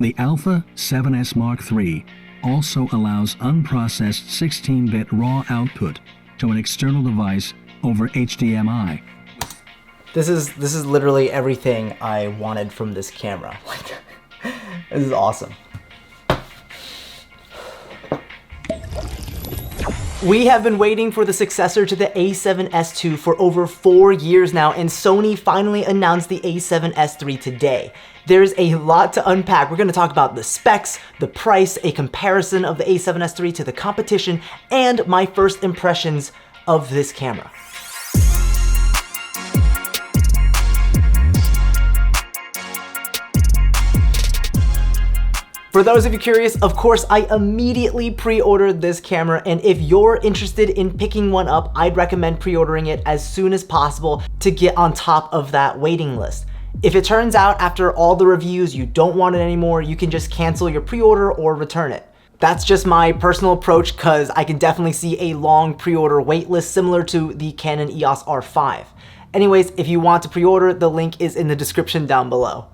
The Alpha 7S Mark III also allows unprocessed 16-bit RAW output to an external device over HDMI. This is literally everything I wanted from this camera. This is awesome. We have been waiting for the successor to the a7S II for over 4 years now, and Sony finally announced the a7S III today. There's a lot to unpack. We're going to talk about the specs, the price, a comparison of the a7S III to the competition, and my first impressions of this camera. For those of you curious, of course, I immediately pre-ordered this camera, and if you're interested in picking one up, I'd recommend pre-ordering it as soon as possible to get on top of that waiting list. If it turns out after all the reviews you don't want it anymore, you can just cancel your pre-order or return it. That's just my personal approach, because I can definitely see a long pre-order wait list similar to the Canon EOS R5. Anyways, if you want to pre-order, the link is in the description down below.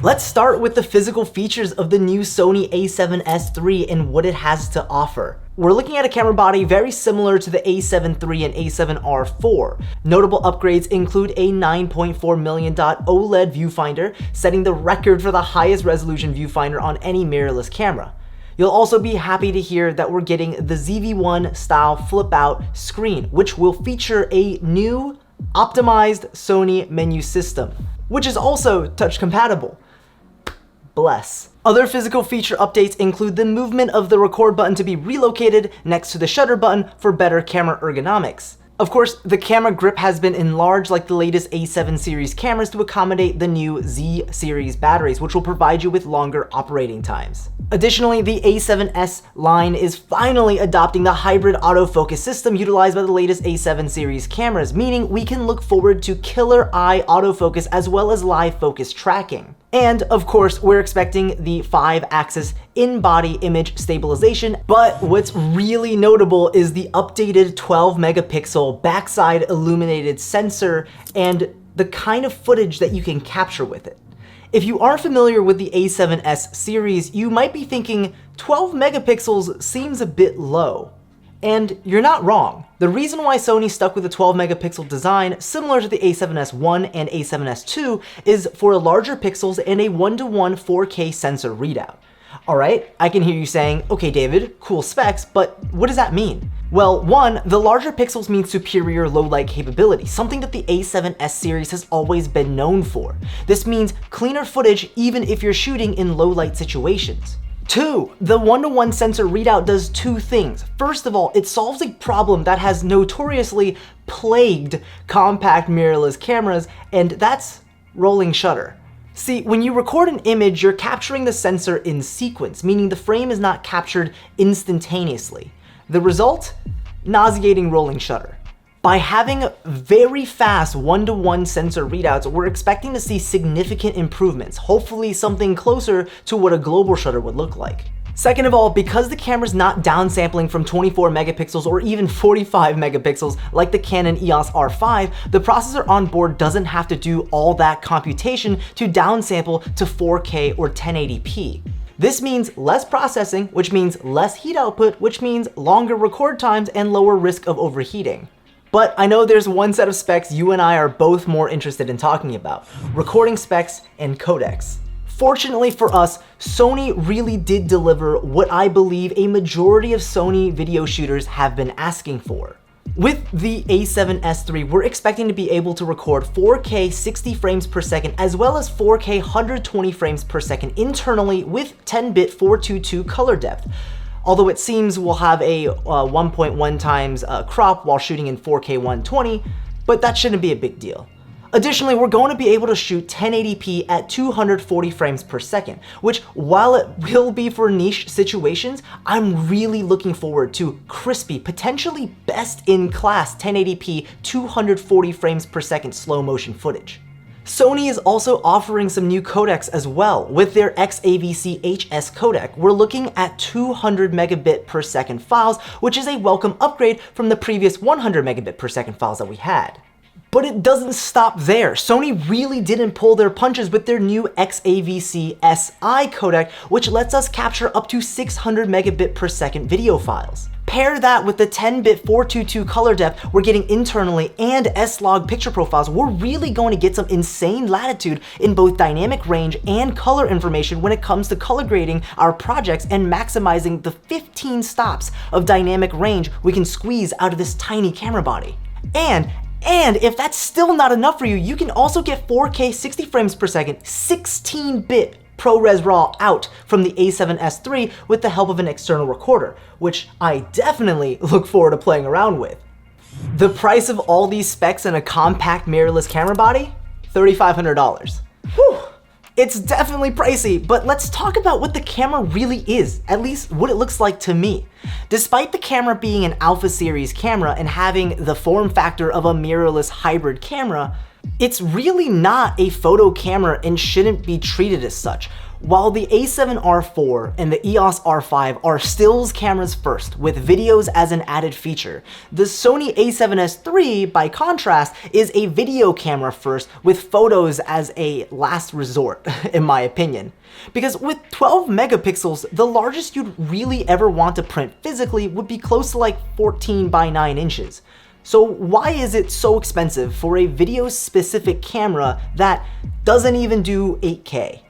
Let's start with the physical features of the new Sony a7S III and what it has to offer. We're looking at a camera body very similar to the a7 III and a7R IV. Notable upgrades include a 9.4 million dot OLED viewfinder, setting the record for the highest resolution viewfinder on any mirrorless camera. You'll also be happy to hear that we're getting the ZV-1 style flip-out screen, which will feature a new optimized Sony menu system, which is also touch compatible. Bless. Other physical feature updates include the movement of the record button to be relocated next to the shutter button for better camera ergonomics. Of course, the camera grip has been enlarged like the latest A7 series cameras to accommodate the new Z series batteries, which will provide you with longer operating times. Additionally, the A7S line is finally adopting the hybrid autofocus system utilized by the latest A7 series cameras, meaning we can look forward to killer eye autofocus as well as live focus tracking. And of course, we're expecting the 5-axis in-body image stabilization, but what's really notable is the updated 12 megapixel backside illuminated sensor and the kind of footage that you can capture with it. If you aren't familiar with the A7S series, you might be thinking 12 megapixels seems a bit low. And you're not wrong. The reason why Sony stuck with a 12 megapixel design similar to the a7S I and a7S II is for larger pixels and a 1:1 4K sensor readout. Alright, I can hear you saying, okay David, cool specs, but what does that mean? Well, one, the larger pixels mean superior low light capability, something that the a7S series has always been known for. This means cleaner footage even if you're shooting in low light situations. 2, the 1:1 sensor readout does 2 things. First of all, it solves a problem that has notoriously plagued compact mirrorless cameras, and that's rolling shutter. See, when you record an image, you're capturing the sensor in sequence, meaning the frame is not captured instantaneously. The result? Nauseating rolling shutter. By having very fast 1:1 sensor readouts, we're expecting to see significant improvements, hopefully something closer to what a global shutter would look like. Second of all, because the camera's not downsampling from 24 megapixels or even 45 megapixels like the Canon EOS R5, the processor on board doesn't have to do all that computation to downsample to 4K or 1080p. This means less processing, which means less heat output, which means longer record times and lower risk of overheating. But I know there's one set of specs you and I are both more interested in talking about: recording specs and codecs. Fortunately for us, Sony really did deliver what I believe a majority of Sony video shooters have been asking for. With the a7S III, we're expecting to be able to record 4K 60 frames per second as well as 4K 120 frames per second internally with 10-bit 422 color depth. Although it seems we'll have a 1.1 times crop while shooting in 4K 120, but that shouldn't be a big deal. Additionally, we're going to be able to shoot 1080p at 240 frames per second, which, while it will be for niche situations, I'm really looking forward to crispy, potentially best-in-class 1080p 240 frames per second slow motion footage. Sony is also offering some new codecs as well. With their XAVC-HS codec, we're looking at 200 megabit per second files, which is a welcome upgrade from the previous 100 megabit per second files that we had. But it doesn't stop there. Sony really didn't pull their punches with their new XAVC SI codec, which lets us capture up to 600 megabit per second video files. Pair that with the 10-bit 422 color depth we're getting internally and S-Log picture profiles, we're really going to get some insane latitude in both dynamic range and color information when it comes to color grading our projects and maximizing the 15 stops of dynamic range we can squeeze out of this tiny camera body. And if that's still not enough for you, you can also get 4K 60 frames per second, 16-bit ProRes RAW out from the A7S III with the help of an external recorder, which I definitely look forward to playing around with. The price of all these specs in a compact mirrorless camera body? $3,500. Whew! It's definitely pricey, but let's talk about what the camera really is, at least what it looks like to me. Despite the camera being an Alpha series camera and having the form factor of a mirrorless hybrid camera, it's really not a photo camera and shouldn't be treated as such. While the A7R4 and the EOS R5 are stills cameras first, with videos as an added feature, the Sony a7S III, by contrast, is a video camera first with photos as a last resort, in my opinion. Because with 12 megapixels, the largest you'd really ever want to print physically would be close to like 14 by 9 inches. So why is it so expensive for a video-specific camera that doesn't even do 8K?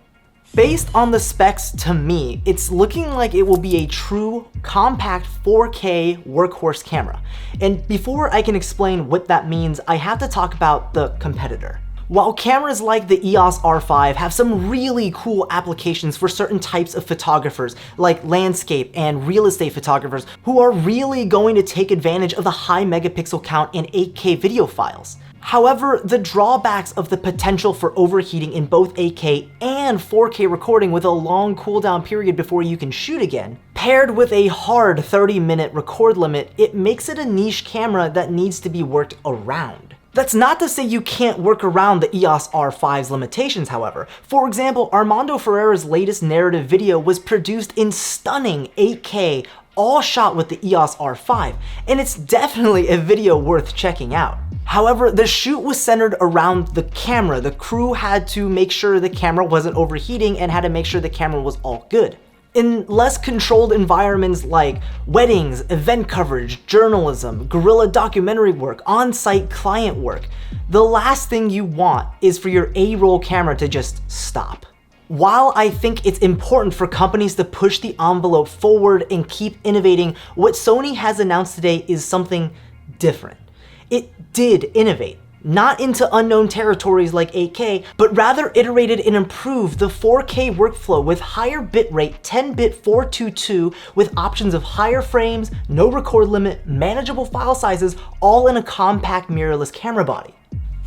Based on the specs, to me, it's looking like it will be a true compact 4K workhorse camera. And before I can explain what that means, I have to talk about the competitor. While cameras like the EOS R5 have some really cool applications for certain types of photographers, like landscape and real estate photographers, who are really going to take advantage of the high megapixel count in 8K video files. However, the drawbacks of the potential for overheating in both 8K and 4K recording with a long cooldown period before you can shoot again, paired with a hard 30-minute record limit, it makes it a niche camera that needs to be worked around. That's not to say you can't work around the EOS R5's limitations, however. For example, Armando Ferreira's latest narrative video was produced in stunning 8K, all shot with the EOS R5, and it's definitely a video worth checking out. However, the shoot was centered around the camera. The crew had to make sure the camera wasn't overheating and had to make sure the camera was all good. In less controlled environments like weddings, event coverage, journalism, guerrilla documentary work, on-site client work, the last thing you want is for your A-roll camera to just stop. While I think it's important for companies to push the envelope forward and keep innovating, what Sony has announced today is something different. It did innovate. Not into unknown territories like 8K, but rather iterated and improved the 4K workflow with higher bitrate 10-bit 422 with options of higher frames, no record limit, manageable file sizes, all in a compact mirrorless camera body.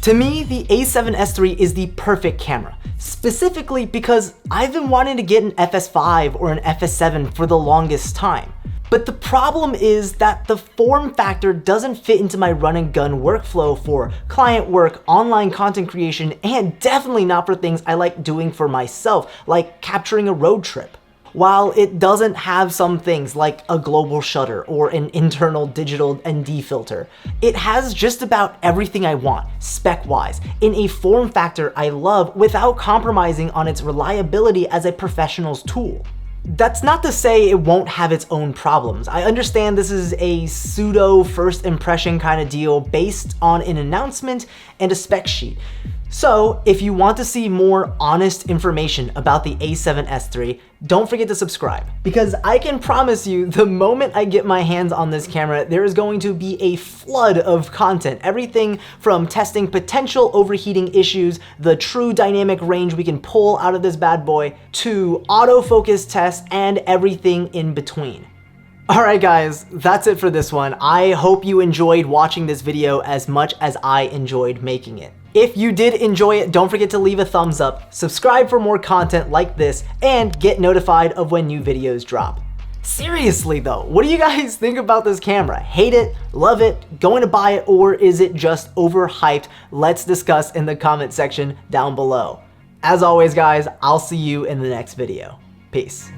To me, the A7S III is the perfect camera, specifically because I've been wanting to get an FS5 or an FS7 for the longest time. But the problem is that the form factor doesn't fit into my run and gun workflow for client work, online content creation, and definitely not for things I like doing for myself, like capturing a road trip. While it doesn't have some things like a global shutter or an internal digital ND filter, it has just about everything I want, spec-wise, in a form factor I love without compromising on its reliability as a professional's tool. That's not to say it won't have its own problems. I understand this is a pseudo first impression kind of deal based on an announcement and a spec sheet. So if you want to see more honest information about the A7S III, don't forget to subscribe, because I can promise you the moment I get my hands on this camera, there is going to be a flood of content. Everything from testing potential overheating issues, the true dynamic range we can pull out of this bad boy, to autofocus tests and everything in between. Alright guys, that's it for this one. I hope you enjoyed watching this video as much as I enjoyed making it. If you did enjoy it, don't forget to leave a thumbs up, subscribe for more content like this, and get notified of when new videos drop. Seriously though, what do you guys think about this camera? Hate it? Love it? Going to buy it? Or is it just overhyped? Let's discuss in the comment section down below. As always guys, I'll see you in the next video. Peace.